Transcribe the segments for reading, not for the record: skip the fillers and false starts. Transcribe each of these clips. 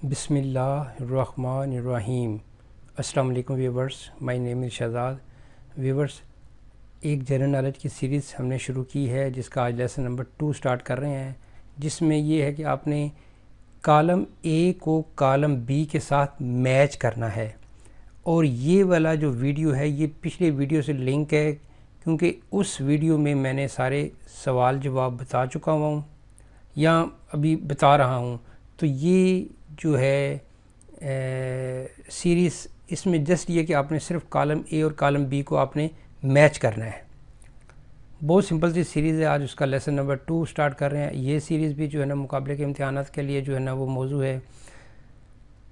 بسم اللہ الرحمن الرحیم۔ السلام علیکم ویورز، مائی نیم از شہزاد۔ ویورز، ایک جنرل نالج کی سیریز ہم نے شروع کی ہے جس کا آج لیسن نمبر 2 سٹارٹ کر رہے ہیں، جس میں یہ ہے کہ آپ نے کالم اے کو کالم بی کے ساتھ میچ کرنا ہے، اور یہ والا جو ویڈیو ہے یہ پچھلے ویڈیو سے لنک ہے، کیونکہ اس ویڈیو میں میں نے سارے سوال جواب بتا چکا ہوں یا ابھی بتا رہا ہوں۔ تو یہ جو ہے سیریز، اس میں جسٹ یہ کہ آپ نے صرف کالم اے اور کالم بی کو آپ نے میچ کرنا ہے۔ بہت سمپل سی سیریز ہے، آج اس کا لیسن نمبر 2 سٹارٹ کر رہے ہیں۔ یہ سیریز بھی جو ہے نا مقابلے کے امتحانات کے لیے جو ہے نا وہ موضوع ہے۔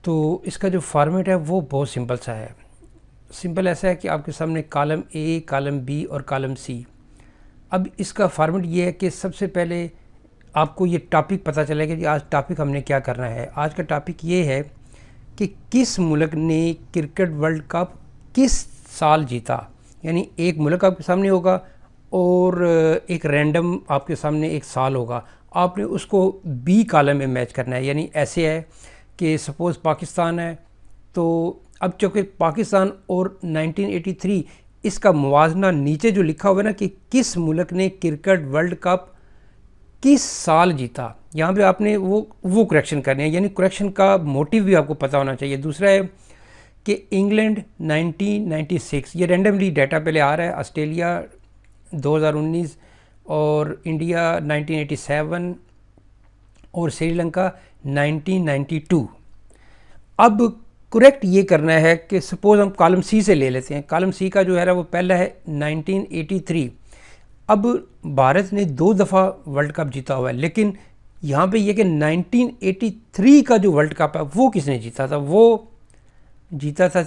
تو اس کا جو فارمیٹ ہے وہ بہت سمپل سا ہے۔ سمپل ایسا ہے کہ آپ کے سامنے کالم اے، کالم بی اور کالم سی۔ اب اس کا فارمیٹ یہ ہے کہ سب سے پہلے آپ کو یہ ٹاپک پتہ چلے گا کہ آج ٹاپک ہم نے کیا کرنا ہے۔ آج کا ٹاپک یہ ہے کہ کس ملک نے کرکٹ ورلڈ کپ کس سال جیتا، یعنی ایک ملک آپ کے سامنے ہوگا اور ایک رینڈم آپ کے سامنے ایک سال ہوگا، آپ نے اس کو بی کالم میں میچ کرنا ہے۔ یعنی ایسے ہے کہ سپوز پاکستان ہے، تو اب چونکہ پاکستان اور 1983 اس کا موازنہ نیچے جو لکھا ہوا ہے نا کہ کس ملک نے کرکٹ ورلڈ کپ کس سال جیتا، یہاں پہ آپ نے وہ کریکشن کرنے ہیں، یعنی کریکشن کا موٹیو بھی آپ کو پتہ ہونا چاہیے۔ دوسرا ہے کہ انگلینڈ 1996، یہ رینڈملی ڈیٹا پہلے آ رہا ہے، آسٹریلیا 2019 اور انڈیا 1987 اور سری لنکا 1992۔ اب کریکٹ یہ کرنا ہے کہ سپوز ہم کالم سی سے لے لیتے ہیں۔ کالم سی کا جو ہے وہ پہلا ہے 1983۔ اب بھارت نے 2 دفعہ ورلڈ کپ جیتا ہوا ہے، لیکن یہاں پہ یہ کہ 1983 کا جو ورلڈ کپ ہے وہ کس نے جیتا تھا؟ وہ جیتا تھا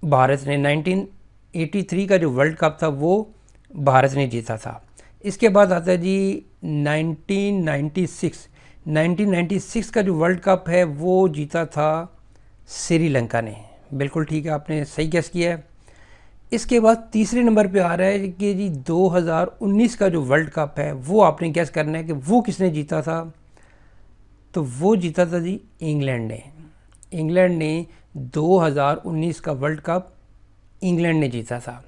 بھارت نے۔ 1983 کا جو ورلڈ کپ تھا وہ بھارت نے جیتا تھا۔ اس کے بعد آتا ہے جی 1996۔ 1996 کا جو ورلڈ کپ ہے وہ جیتا تھا سری لنکا نے۔ بالکل ٹھیک ہے، آپ نے صحیح گیس کیا ہے۔ اس کے بعد تیسرے نمبر پہ آ رہا ہے کہ جی 2019 کا جو ورلڈ کپ ہے وہ آپ نے گیس کرنا ہے کہ وہ کس نے جیتا تھا۔ تو وہ جیتا تھا جی انگلینڈ نے۔ انگلینڈ نے 2019 کا ورلڈ کپ انگلینڈ نے جیتا تھا۔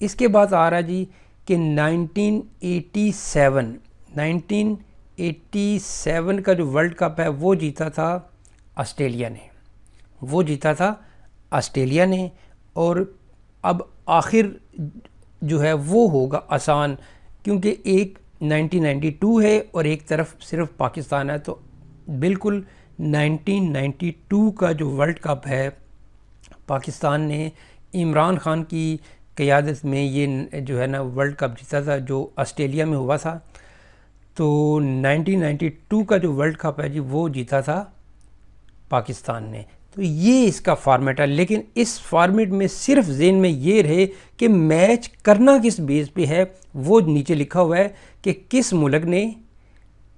اس کے بعد آ رہا جی کہ 1987 کا جو ورلڈ کپ ہے وہ جیتا تھا آسٹریلیا نے۔ وہ جیتا تھا آسٹریلیا نے، اور اب آخر جو ہے وہ ہوگا آسان، کیونکہ ایک 1992 ہے اور ایک طرف صرف پاکستان ہے۔ تو بالکل 1992 کا جو ورلڈ کپ ہے پاکستان نے عمران خان کی قیادت میں یہ جو ہے نا ورلڈ کپ جیتا تھا، جو آسٹریلیا میں ہوا تھا۔ تو 1992 کا جو ورلڈ کپ ہے جی وہ جیتا تھا پاکستان نے۔ تو یہ اس کا فارمیٹ ہے، لیکن اس فارمیٹ میں صرف ذہن میں یہ رہے کہ میچ کرنا کس بیس پہ ہے۔ وہ نیچے لکھا ہوا ہے کہ کس ملک نے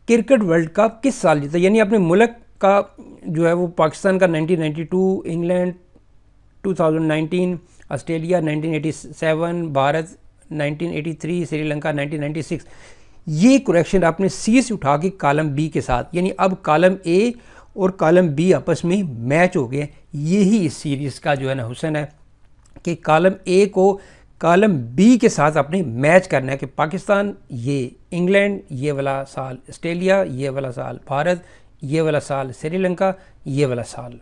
کرکٹ ورلڈ کپ کس سال جیتا، یعنی اپنے ملک کا جو ہے وہ پاکستان کا 1992، انگلینڈ 2019، آسٹریلیا 1987، بھارت 1983، سری لنکا 1996۔ یہ کریکشن آپ نے سی سے اٹھا کے کالم بی کے ساتھ، یعنی اب کالم اے اور کالم بی آپس میں میچ ہو گئے۔ یہی اس سیریز کا جو ہے نا حسن ہے کہ کالم اے کو کالم بی کے ساتھ آپ نے میچ کرنا ہے کہ پاکستان یہ انگلینڈ، یہ والا سال آسٹریلیا، یہ والا سال بھارت، یہ والا سال سری لنکا، یہ والا سال